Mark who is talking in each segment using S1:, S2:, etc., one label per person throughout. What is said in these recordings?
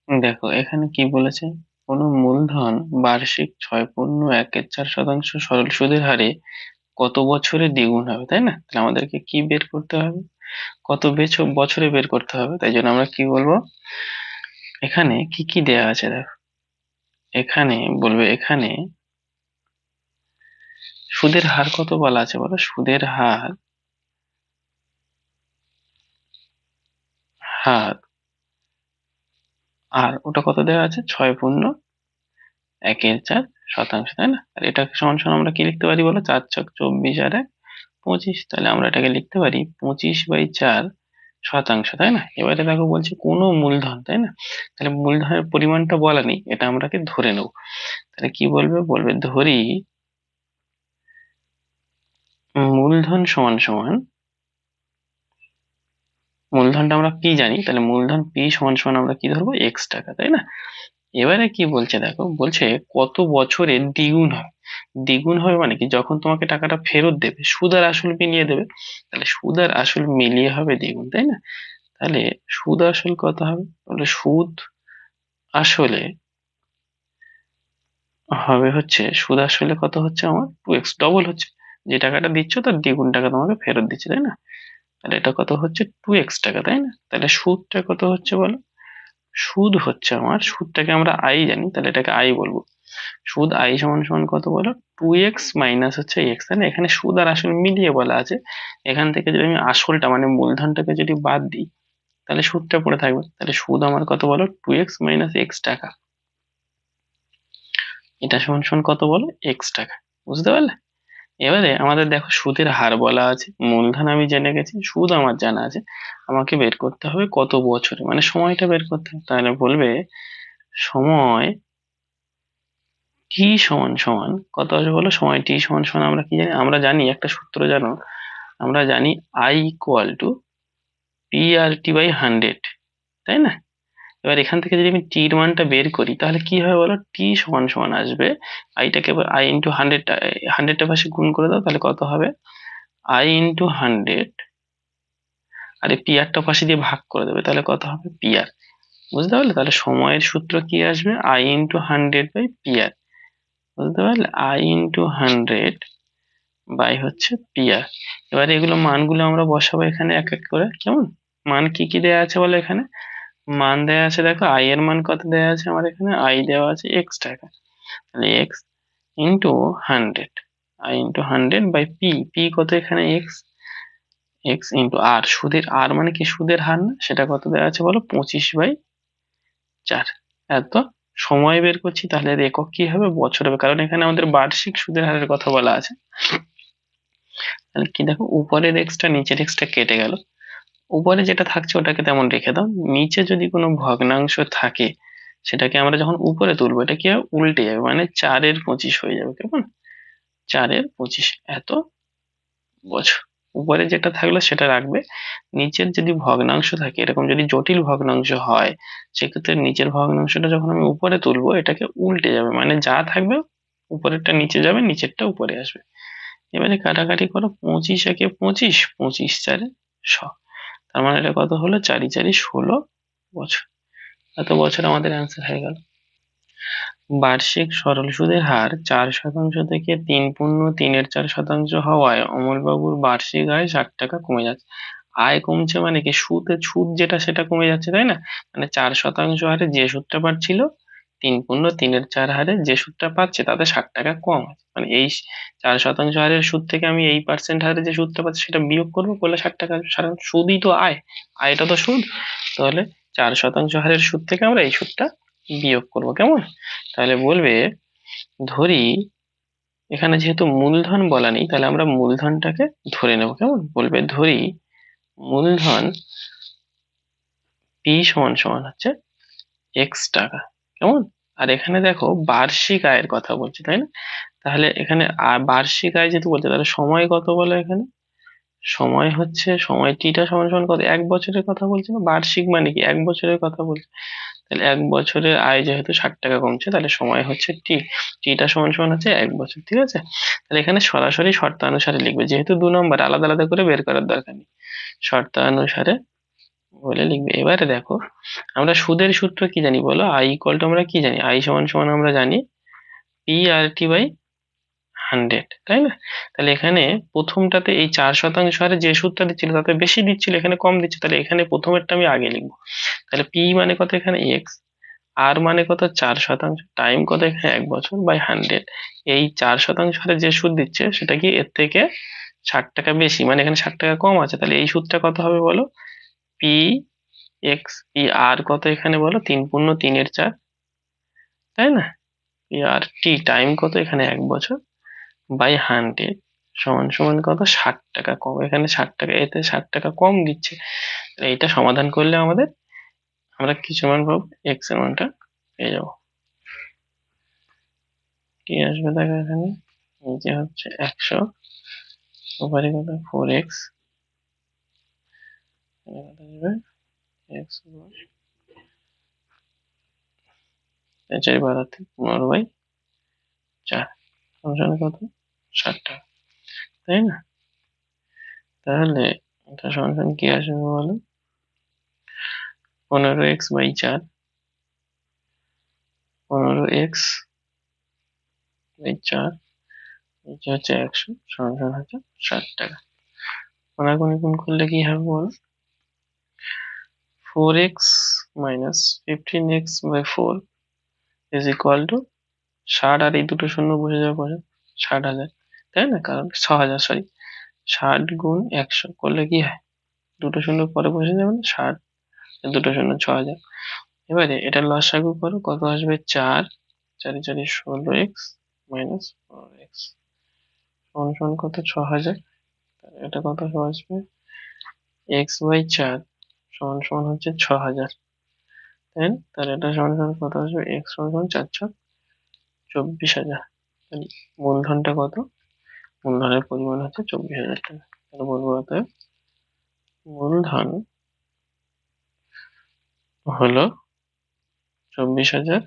S1: দেখো এখানে কি বলেছে, কোনো মূলধন বার্ষিক 6.14% সরল সুদের হারে কত বছরে দ্বিগুণ হবে, তাই না? তাহলে আমাদেরকে কি বের করতে হবে, কত বছরে বের করতে হবে। তাই জন্য আমরা কি বলবো, এখানে কি কি দেয়া আছে দেখো। এখানে বলবে, এখানে সুদের হার কত বলা আছে বলো, সুদের হার হার আর ওটা কত দেওয়া আছে, 6.14%, তাই না? আর এটাকে সমান সমান আমরা কি লিখতে পারি বলো, 4 ছক 24 আর 1 25। তাহলে আমরা এটাকে লিখতে পারি 25/4%, তাই না? এবারে দেখো বলছে কোনো মূলধন, তাই না? তাহলে মূলধনের পরিমাণটা বলা নেই, এটা আমরাকে ধরে নেব। তাহলে কি বলবে, বলবে ধরি মূলধন সমান সমান, মূলধনটা আমরা পি জানি, তাহলে মূলধন পি সমান সমান আমরা কি ধরবো, x টাকা, তাই না? এবারে কি বলছে দেখো, বলছে কত বছরে দ্বিগুণ হবে। দ্বিগুণ হবে মানে কি, যখন তোমাকে টাকাটা ফেরত দেবে সুদ আর আসল মিলিয়ে দেবে, তাহলে সুদ আর আসল মিলিয়ে হবে দ্বিগুণ, তাই না? তাহলে সুদ আসল কত হবে, বলে সুদ আসলে হবে হচ্ছে, সুদ আসলে কত হচ্ছে আমার 2x, ডবল হচ্ছে। যে টাকাটা দিচ্ছ তার দ্বিগুণ টাকা তোমাকে ফেরত দিচ্ছে, তাই না? তাহলে এটা কত হচ্ছে, 2x টাকা, তাই না? তাহলে সুদটা কত হচ্ছে বলো, সুদ হচ্ছে আমার, সুদটাকে আমরা আই জানি, তাহলে এটাকে আই বলবো। সুদ আই সমান সমান কত বলো, 2x মাইনাস হচ্ছে এক্স, তাই না? এখানে সুদ আর আসল মিলিয়ে বলা আছে। এখান থেকে যদি আমি আসলটা মানে মূলধনটাকে যদি বাদ দিই, তাহলে সুদটা পড়ে থাকবে। তাহলে সুদ আমার কত বলো, 2x - x টাকা। এটা সমান সমান কত বলো, x টাকা। বুঝতে পারলে? এবারে আমাদের দেখো সুদের হার বলা আছে, মূলধন আমি জেনে গেছি, সুদ আমার জানা আছে। আমাকে বের করতে হবে কত বছরে, মানে সময়টা বের করতে হবে। তাহলে বলবে সময় টি সমান সমান কত আসবে বলো, সময় টি সমান সমান আমরা কি জানি, আমরা জানি একটা সূত্র জানো, আমরা জানি I equal to P R T by 100, তাই না? এবার এখান থেকে যদি আমি টির মানটা বের করি তাহলে কি হবে বলো, টি সমান সমান আসবে, আইটাকে আই ইন্টু 100, 100টা পাশে গুণ করে দাও, তাহলে কত হবে, আই ইন্টু 100, আর এই পি আরটা পাশে দিয়ে ভাগ করে দেবে, তাহলে কত হবে, পি আর। বুঝতে পারলে? তাহলে সময়ের সূত্র কি আসবে, আই ইন্টু 100/পি আর। বুঝতে পারলে? আই ইন্টু 100 বাই হচ্ছে পি আর। এবার এগুলো মানগুলো আমরা বসাবো এখানে এক এক করে, কেমন? মান কি কি দেয়া আছে বলো এখানে, মান দেয়া আছে দেখো, আই এর মান কত দেয়া আছে আমার, এখানে আই দেওয়া আছে x টাকা। তাহলে এক্স ইন্টু 100, আই ইন্টু 100/পি, পি কত এখানে এক্স, এক্স ইন্টু আর, সুদের আর মানে কি, সুদের হার না, সেটা কত দেওয়া আছে বলো, 25/4। এত সময় বের করছি, তাহলে এর একক কি হবে, বছর হবে, কারণ এখানে আমাদের বার্ষিক সুদের হারের কথা বলা আছে। তাহলে কি দেখো, উপরের এক্সটা নিচের এক্সটা কেটে গেল, উপরে যেটা থাকছে ওটাকে তেমন রেখে দাও, নিচে যদি কোনো ভগ্নাংশ থাকে সেটাকে আমরা যখন উপরে তুলবো এটা কি হবে, উল্টে যাবে, মানে 4/25 হয়ে যাবে, কেমন, 4/25 এত বছর। উপরে যেটা থাকলো সেটা রাখবে, নিচের যদি ভগ্নাংশ থাকে, এরকম যদি জটিল ভগ্নাংশ হয়, সেক্ষেত্রে নিচের ভগ্নাংশটা যখন আমি উপরে তুলবো এটাকে উল্টে যাবে, মানে যা থাকবে উপরেরটা নিচে যাবে, নিচেরটা উপরে আসবে। এবারে কাটাকাটি করো, 25 × 25, 25×4 = 100। তার মানে এটা কত হলো, 4×4 = 16 বছর। এত বছর আমাদের অ্যান্সার হয়ে গেল। বার্ষিক সরল সুদের হার 4% থেকে 3.34% হওয়ায় অমলবাবুর বার্ষিক আয় 60 টাকা কমে যাচ্ছে। আয় কমছে মানে কি, সুদ যেটা সেটা কমে যাচ্ছে, তাই না? মানে 4% হারে যে সুদটা পাচ্ছিল, 3.34 হারে যে সুদটা পাচ্ছে তাতে 60 টাকা কম আছে। মানে এই 4% হারের সুদ থেকে আমি এই পার্সেন্ট হারে যে সুদটা পাচ্ছি সেটা বিয়োগ করবো, করলে 60 টাকা আসবে। সাধারণ সুদই তো আয়, আয়টা তো সুদ। তাহলে 4% হারের সুদ থেকে আমরা এই সুদটা বিয়োগ করবো, কেমন? তাহলে বলবে ধরি, এখানে যেহেতু মূলধন বলা নেই তাহলে আমরা মূলধনটাকে ধরে নেব, কেমন? বলবে ধরি মূলধন পি সমান সমান হচ্ছে x টাকা, কেমন? আর এখানে দেখো বার্ষিক আয়ের কথা বলছে, তাই না? তাহলে এখানে বার্ষিক আয় যেহেতু বলছে, তাহলে সময় কত বলো এখানে, সময় হচ্ছে, সময় টিটা সমান সমান কত, 1 বছরের কথা বলছে না, বার্ষিক মানে কি 1 বছরের কথা বলছে। তাহলে 1 বছরের আয় যেহেতু 60 টাকা কমছে, তাহলে সময় হচ্ছে টি, টিটা সমান সমান হচ্ছে 1 বছর, ঠিক আছে? তাহলে এখানে সরাসরি শর্তানুসারে লিখবে, যেহেতু 2 নম্বর আলাদা আলাদা করে বের করার দরকার নেই, শর্তানুসারে বলে লিখবে। এবারে দেখো আমরা সুদের সূত্র কি জানি বলো, আই ইকুয়াল টু আমরা কি জানি, আই সমান সমান আমরা জানি পি আর টি বাই 100, তাই না? তাহলে এখানে প্রথমটাতে এই 4% হারে যে সুদটা দিচ্ছিল তাতে বেশি দিচ্ছিল, এখানে কম দিচ্ছে, তাহলে এখানে প্রথমেরটা আমি আগে লিখবো। তাহলে পি মানে কত এখানে এক্স, আর মানে কত 4%, টাইম কত এখানে 1 বছর বাই 100। এই 4% হারে যে সুদ দিচ্ছে সেটা কি এর থেকে 60 টাকা বেশি, মানে এখানে 60 টাকা কম আছে, তাহলে এই সুদটা কত হবে বলো, পি এক্স। পি আর কত এখানে বলো, 3×3=4, তাই না? পি আর টি টাইম কত এখানে 1 বছর বাই 100 সমান সমান কত, 60 টাকা কম, এখানে 60 টাকা, এতে 60 টাকা কম দিচ্ছে। এইটা সমাধান করলে আমাদের আমরা কিছু মান পাবো, এক্স এর মানটা পেয়ে যাবো। কি আসবে দেখো এখানে, নিচে হচ্ছে 100, উপরে কত 4x, কত আসবে এক্স 4/15/4, সমান কত 60 টাকা, তাই না? তাহলে এটা সমান কি আসবে বলো, 15x/4, 15x/4, নিচে হচ্ছে 100, সমান হচ্ছে 60 টাকা। কোনাকুনি গুণ করলে কি হবে বলো, 4x minus 15x/4 is equal to 60, আর এই দুটো শূন্য বসে যাওয়ার পরে 60,000, তাই না? কারণ 6,000, সরি, 60 × 100 করলে কি হয়, দুটো শূন্য পরে বসে যাবে না, 60, দুটো শূন্য 6,000। এবারে এটা লসাগু করো, কত আসবে 4, 4×4 16x মাইনাস 4x সমান সমান কত 6,000। এটা কত আসবে, x/4 সমান সমান হচ্ছে 6,000, তাই না? তাহলে এটা সমান সমান কত আসবে, x সমান সমান 4×4 = 24,000। তাহলে মূলধনটা কত, মূলধনের পরিমাণ হচ্ছে 24,000 টাকা। তাহলে বলবো অতএব মূলধন হলো 24,000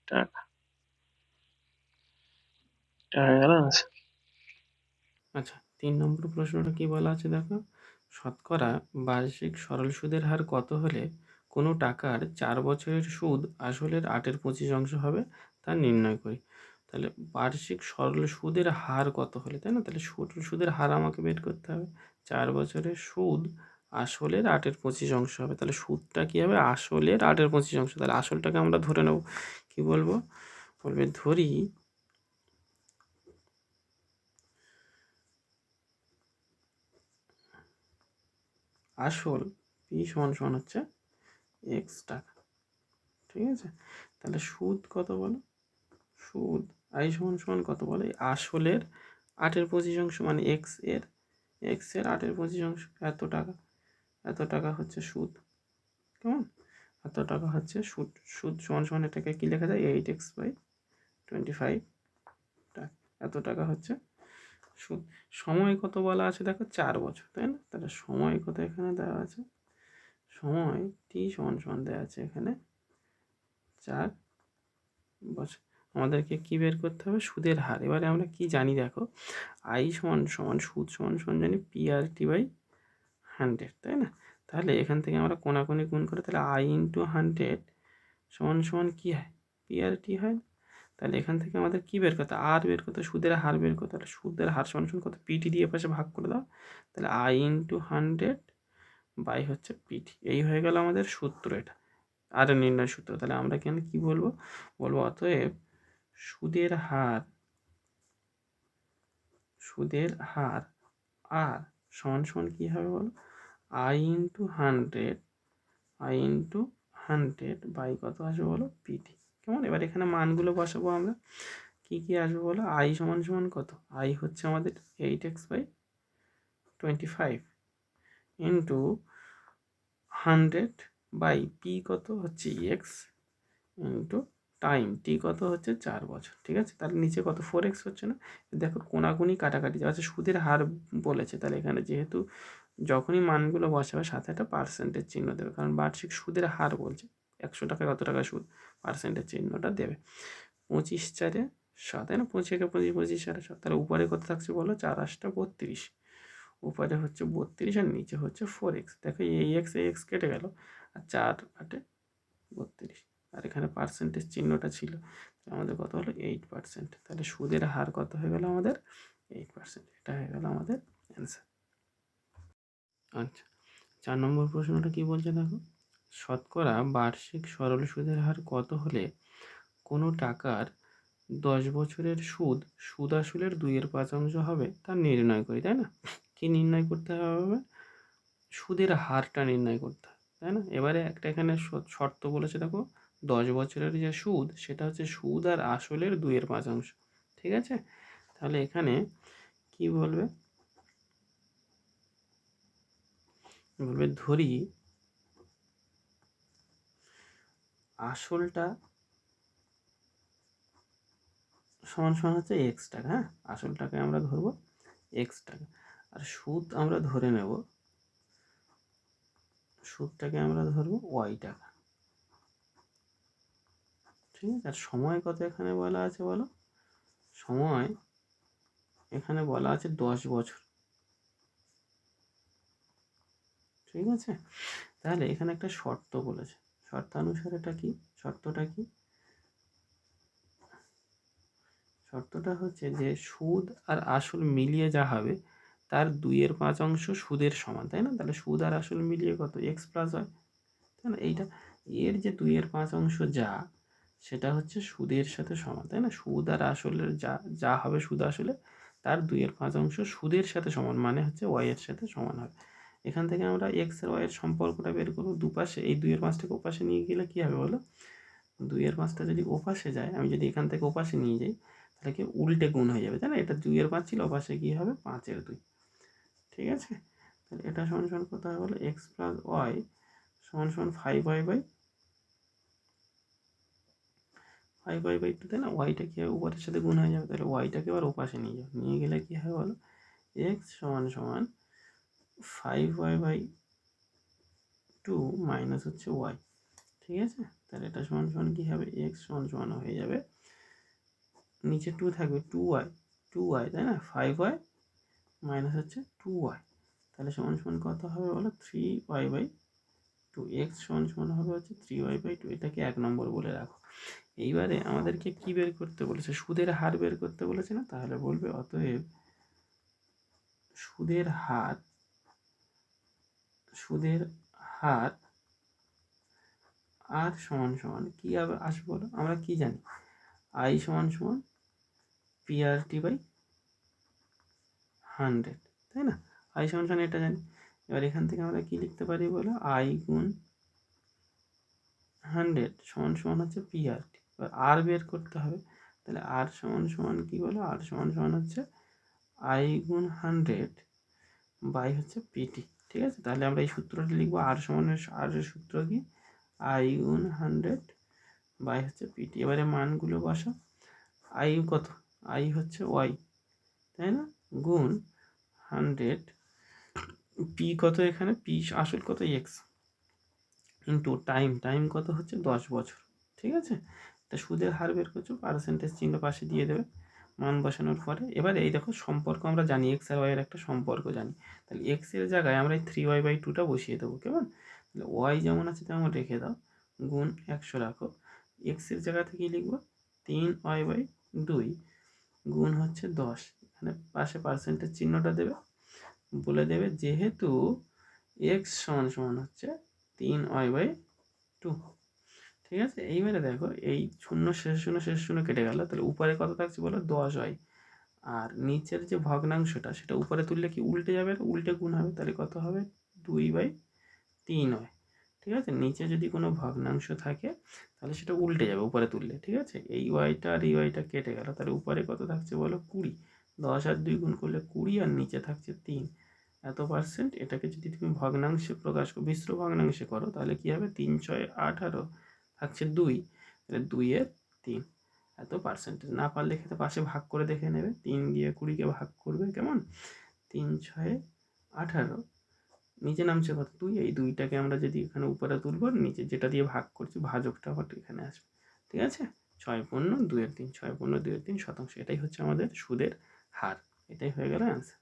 S1: টাকা। এটা হয়ে গেল answer। আচ্ছা, 3 নম্বর প্রশ্নটা কি বলা আছে দেখো, শতকরা বার্ষিক সরল সুদের হার কত হলে কোনো টাকার 4 বছরের সুদ আসলের 8/25 হবে তা নির্ণয় করি। তাহলে বার্ষিক সরল সুদের হার কত হলে, তাই না? তাহলে সুদের হার আমাকে বের করতে হবে। 4 বছরের সুদ আসলের 8/25 হবে, তাহলে সুদটা কি হবে, আসলের 8/25। তাহলে আসলটাকে আমরা ধরে নেব, কি বলবো, বলবে ধরি আসল পি সমান সমান হচ্ছে এক্স টাকা, ঠিক আছে? তাহলে সুদ কত বলো, সুদ আই সমান সমান কত বলো, এই আসলের 8/25 মানে এক্স এর 8/25, এত টাকা, এত টাকা হচ্ছে সুদ, কেমন, এত টাকা হচ্ছে সুদ। সুদ সমান সমান এটাকে কি লেখা যায়, 8x/25 টাকা, এত টাকা হচ্ছে সুদ। সময় কত বলা আছে দেখো, 4 বছর, তাই না? তাহলে সময় কত এখানে দেওয়া আছে, সময় টি সমান সমান দেওয়া আছে এখানে 4 বছর। আমাদেরকে কি বের করতে হবে, সুদের হার। এবারে আমরা কি জানি দেখো, আই সমান সমান সুদ সমান সমান জানি পি আর টি বাই 100, তাই না? তাহলে এখান থেকে আমরা কোনাকুনি গুণ করে, তাহলে আই ইন্টু 100 সমান সমান কি হয়, পি আর টি হয়। তাহলে এখান থেকে আমাদের কি বের করতে, আর বের করতে, সুদের হার বের করতে। তাহলে সুদের হার সমান সমান কত, পিটি দিয়ে পাশে ভাগ করে দাও, তাহলে আই ইন্টু 100 বাই হচ্ছে পিটি। এই হয়ে গেল আমাদের সূত্র, এটা আর নির্ণয় সূত্র। তাহলে আমরা এখানে কি বলবো, বলবো অতএব সুদের হার, সুদের হার আর সমান সমান কি হবে বলো, আই ইন্টু 100 বাই কত আসবে বলো, পিটি। কেমন, এবার এখানে মানগুলো বসাবো আমরা, কি কি আসবে বলো, আই সমান সমান কত, আই হচ্ছে আমাদের 8x/25 ইন্টু 100 বাই পি কত হচ্ছে এক্স ইন্টু টাইম টি কত হচ্ছে 4 বছর, ঠিক আছে? তাহলে নিচে কত 4x হচ্ছে না, দেখো কোনাকুনি কাটাকাটি যাচ্ছে, সুদের হার বলেছে, তাহলে এখানে যেহেতু যখনই মানগুলো বসাবে সাথে একটা পার্সেন্টেজ চিহ্ন দেবে, কারণ বার্ষিক সুদের হার বলছে, 100 টাকায় কত টাকা সুদ, পার্সেন্টেজ চিহ্নটা দেবে। 25×4 7, তাই না? 25 × 25 = 25 7, তাহলে উপরে কত থাকছে বলো, 4×8 = 32, উপরে হচ্ছে 32 আর নিচে হচ্ছে 4x। দেখো এই এক্স কেটে গেল, আর 4 8 32, আর এখানে পার্সেন্টেজ চিহ্নটা ছিল, আমাদের কত হলো 8%। তাহলে সুদের হার কত হয়ে গেল আমাদের 8%। এটা হয়ে গেল আমাদের অ্যান্সার। আচ্ছা, 4 নম্বর প্রশ্নটা কি বলছে দেখো, শতকরা বার্ষিক সরল সুদের হার কত হলে কোনো টাকার 10 বছরের সুদ আসলের 2/5 হবে তা নির্ণয় করি, তাই না? কি নির্ণয় করতে হবে? সুদের হারটা নির্ণয় করতে হবে, তাই না? এবারে একটা এখানে শর্ত বলেছে দেখো, 10 বছরের যে সুদ সেটা হচ্ছে সুদ আর আসলের 2/5, ঠিক আছে? তাহলে এখানে কি বলবে, ধরি আসলটা সমান সমান হচ্ছে এক্স টাকা, হ্যাঁ, আসলটাকে আমরা ধরবো এক্স টাকা, আর সুদ আমরা ধরে নেব, সুদটাকে আমরা ধরবো ওয়াই টাকা, ঠিক আছে? আর সময় কত এখানে বলা আছে বলো, সময় এখানে বলা আছে 10 বছর, ঠিক আছে? তাহলে এখানে একটা শর্ত বলেছে, শর্তানুসারে এটা কি, শর্তটা কি, শর্তটা হচ্ছে যে সুদ আর আসল মিলিয়ে যা হবে তার 2/5 সুদের সমান, তাই না? তাহলে সুদ আর আসল মিলিয়ে কত এক্স প্লাস হয়, তাই না? এইটা এর যে 2/5 যা, সেটা হচ্ছে সুদের সাথে সমান, তাই না? সুদ আর আসলের যা যা হবে সুদ আসলে তার 2/5 সুদের সাথে সমান, মানে হচ্ছে ওয়াই এর সাথে সমান হবে। এখান থেকে আমরা এক্স আর ওয়াই এর সম্পর্কটা বের করবো, দুপাশে এই 2/5টাকে ওপাশে নিয়ে গেলে কী হবে বলো, 2/5টা যদি ওপাশে যায়, আমি যদি এখান থেকে ওপাশে নিয়ে যাই, তাহলে কি উল্টে গুণ হয়ে যাবে, তাই না? এটা 2/5 ছিল, ওপাশে কী হবে 5/2, ঠিক আছে? তাহলে এটা সমান সমান কত হবে বলো, এক্স প্লাস ওয়াই সমান সমান 5y/2, তাই না? ওয়াইটা কী হবে, উপরের সাথে গুণ হয়ে যাবে, তাহলে ওয়াইটাকে এবার ওপাশে নিয়ে যাবে, নিয়ে গেলে কী হবে বলো, এক্স সমান সমান 5y/2 মাইনাস হচ্ছে ওয়াই, ঠিক আছে? তাহলে এটা সমান সমান কী হবে, এক্স সমান সমান হয়ে যাবে, নিচে 2 থাকবে, 2y, তাই না? 5y মাইনাস হচ্ছে 2y, তাহলে সমান সমান কত হবে বলো, 3y/2, এক্স সমান সমান হবে হচ্ছে 3y/2। এটাকে 1 নম্বর বলে রাখো। এইবারে আমাদেরকে কি বের করতে বলেছে, সুদের হার বের করতে বলেছে না? তাহলে বলবে অতএব সুদের হার আর সমান সমান কি আসবে বলো, আমরা কি জানি, আই সমান সমান PRT/100, তাই না? আই সমান সমান এটা জানি। এবার এখান থেকে আমরা কি লিখতে পারি বলো, আই গুণ 100 সমান সমান হচ্ছে PRT। এবার আর বের করতে হবে, তাহলে আর সমান সমান কি বলো, আর সমান সমান হচ্ছে আই গুণ 100 বাই হচ্ছে পিটি, ঠিক আছে? তাহলে আমরা এই সূত্রটা লিখবো, আর সমানের আর এর সূত্র কি, আই গুণ 100 বাই হচ্ছে পিটি। এবারে মানগুলো বসা, আই কত, আই হচ্ছে ওয়াই, তাই না? গুণ 100, পি কত এখানে, পি আসল কত এক্স, ইন্টু টাইম কত হচ্ছে 10 বছর, ঠিক আছে? এটা সুদের হার বের করছো, পার্সেন্টেজ চিহ্ন পাশে দিয়ে দেবে মান বসানোর পরে। এবার এই দেখো সম্পর্ক আমরা জানি, এক্স আর ওয়াইয়ের একটা সম্পর্ক জানি, তাহলে এক্স এর জায়গায় আমরা এই 3y/2টা বসিয়ে দেবো, কেমন? তাহলে ওয়াই যেমন আছে তেমন রেখে দাও, গুণ 100 রাখো, এক্স এর জায়গা থেকে লিখবো 3y/2 গুণ হচ্ছে 10, এখানে পাশে পার্সেন্টেজ চিহ্নটা দেবে, বলে দেবে যেহেতু এক্স সমান সমান হচ্ছে 3y/2, ঠিক আছে? এইবারে দেখো এই শেষ শূন্য কেটে গেল, তাহলে উপরে কত থাকছে বলো, 10y, আর নিচের যে ভগ্নাংশটা সেটা উপরে তুললে কি উল্টে যাবে, উল্টে গুণ হবে, তাহলে কত হবে 2/3 হয়, ঠিক আছে? নিচে যদি কোনো ভগ্নাংশ থাকে তাহলে সেটা উল্টে যাবে উপরে তুললে, ঠিক আছে? এই ওয়াইটা আর এই ওয়াইটা কেটে গেল, তাহলে উপরে কত থাকছে বলো 20, 10 আর 2 গুণ করলে 20, আর নিচে থাকছে 3, এত পার্সেন্ট। এটাকে যদি তুমি ভগ্নাংশে প্রকাশ করো, মিশ্র ভগ্নাংশে করো, তাহলে কি হবে 3 6 18 থাকছে 2, তাহলে 2/3 এত পার্সেন্টেজ। না পারলে খেতে পাশে ভাগ করে দেখে নেবে, 3 দিয়ে 20কে ভাগ করবে, কেমন? 3 6 18, নিচে নামছে কত 2, এই 2টাকে আমরা যদি এখানে উপরে তুলবো, নিচে যেটা দিয়ে ভাগ করছি ভাজকটা আবার এখানে আসবে, ঠিক আছে? 6/2/3, 6/2/3 শতাংশ, এটাই হচ্ছে আমাদের সুদের হার, এটাই হয়ে গেল অ্যান্সার।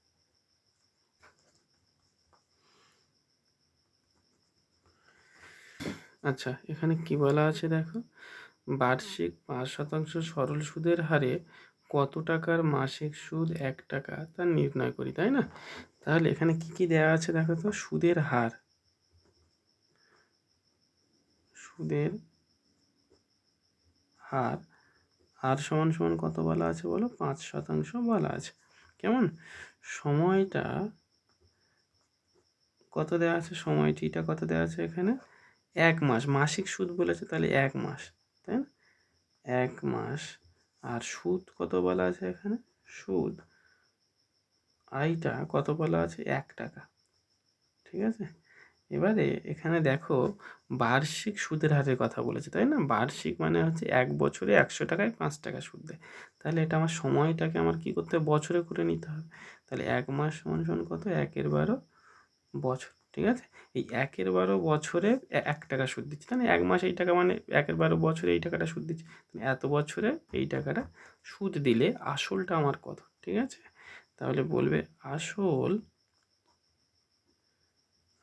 S1: আচ্ছা, এখানে কি বলা আছে দেখো, বার্ষিক 5% সরল সুদের হারে কত টাকার মাসিক সুদ 1 টাকা তা নির্ণয় করি, তাই না? তাহলে এখানে কি কি দেওয়া আছে দেখো তো, সুদের হার, সুদের হার, হার সমান সমান কত বলা আছে বলো, 5% বলা আছে। কেমন? সময়টা কত দেওয়া আছে, সময়টিটা কত দেওয়া আছে এখানে, 1 মাস, মাসিক সুদ বলেছে তাহলে 1 মাস, তাই না? 1 মাস। আর সুদ কত বলা আছে এখানে, সুদ আইটা কত বলা আছে, 1 টাকা। ঠিক আছে, এবারে এখানে দেখো বার্ষিক সুদের হারের কথা বলেছে, তাই না? বার্ষিক মানে হচ্ছে 1 বছরে 100 টাকায় 5 টাকা সুদ দেয়। তাহলে এটা আমার সময়টাকে আমার কি করতে হবে, বছরে করে নিতে হবে। তাহলে 1 মাস সমান সমান কত, 1/12 বছর। ঠিক আছে, এই 1/12 বছরে 1 টাকা সুদ দিচ্ছে, তাই না? 1 মাস এই টাকা মানে 1/12 বছরে এই টাকাটা সুদ দিচ্ছে। এত বছরে এই টাকাটা সুদ দিলে আসলটা আমার কত? ঠিক আছে, তাহলে বলবে আসল,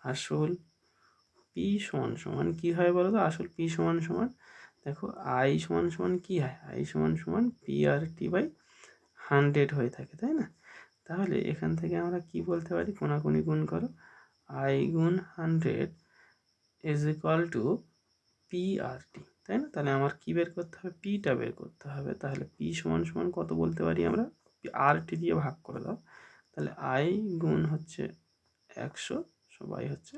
S1: আসল পি সমান সমান কী হয় বলো তো, আসল পি সমান সমান, দেখো আই সমান সমান কী হয়, আই সমান সমান পি আর টি বাই 100 হয়ে থাকে, তাই না? তাহলে এখান থেকে আমরা কি বলতে পারি, কোনাকুনি গুণ করো, আই গুণ 100 is equal to P R টি, তাই না? তাহলে আমার কি বের করতে হবে, পিটা বের করতে হবে। তাহলে পি সমান সমান কত বলতে পারি আমরা, আর টি দিয়ে ভাগ করে দাও। তাহলে আই গুণ হচ্ছে 100 সবাই হচ্ছে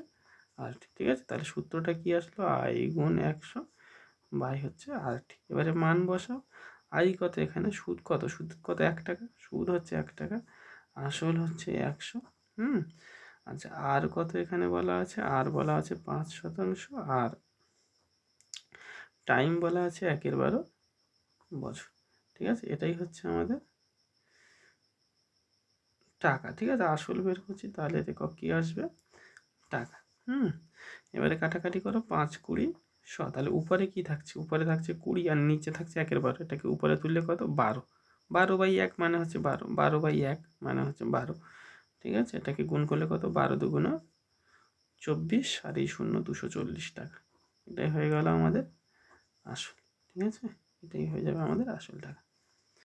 S1: আর টি। ঠিক আছে, তাহলে সূত্রটা কি আসলো, আই গুণ 100 বাই হচ্ছে আর টি। এবারে মান বসাও, আই কত, এখানে সুদ কত, সুদ কত, 1 টাকা, সুদ হচ্ছে 1 টাকা, আসল হচ্ছে 100। আচ্ছা, আর কত এখানে বলা আছে, আর বলা আছে 5%, আর টাইম বলা আছে 1/12 বছর। ঠিক আছে, এটাই হচ্ছে আমাদের টাকা। ঠিক আছে, আসল বের করছি, তাহলে দেখো কি আসবে, টাকা। এবারে কাটাকাটি করো, 5 20 100, তাহলে উপরে কি থাকছে, উপরে থাকছে 20 আর নিচে থাকছে 1/12, এটাকে উপরে তুললে কত, 12, 12/1 মানে হচ্ছে 12, 12/1 মানে হচ্ছে 12। ঠিক আছে, এটাকে গুণ করলে কত, 12 দুগুণ 24, আর এই 0 240 টাকা। এটাই হয়ে গেল আমাদের আসল। ঠিক আছে, এটাই হয়ে যাবে আমাদের আসল টাকা।